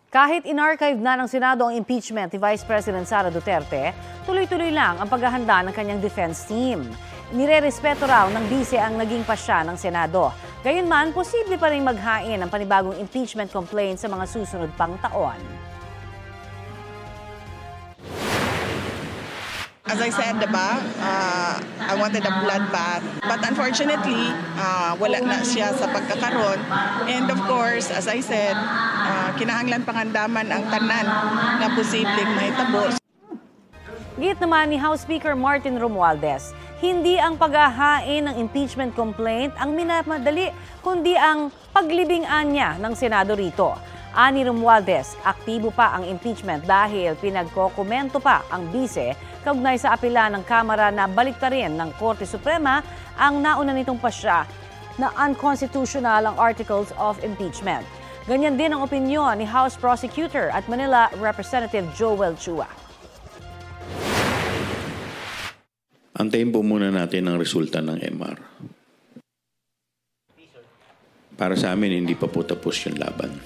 Kahit in-archive na ng Senado ang impeachment ni Vice President Sara Duterte, tuloy-tuloy lang ang paghahanda ng kanyang defense team. Nirerespeto raw ng bise ang naging pasya ng Senado. Gayunman, posible pa rin maghain ng panibagong impeachment complaint sa mga susunod pang taon. As I said, diba, I wanted a bloodbath. But unfortunately, wala na siya sa pagkakaroon. And of course, as I said, kinahanglan pangandaman ang tanan na posibleng mahitabo. Git naman ni House Speaker Martin Romualdez, hindi ang paghahain ng impeachment complaint ang minamadali, kundi ang paglibing-an niya ng Senado rito. Ani Romualdez, aktibo pa ang impeachment dahil pinagkokomento pa ang bise kaugnay sa apela ng Kamara na baliktarin ng Korte Suprema ang nauna nitong pasya na unconstitutional ang Articles of Impeachment. Ganyan din ang opinyon ni House Prosecutor at Manila Representative Joel Chua. Antayin po muna natin ang resulta ng MR. Para sa amin, hindi pa po tapos yung laban.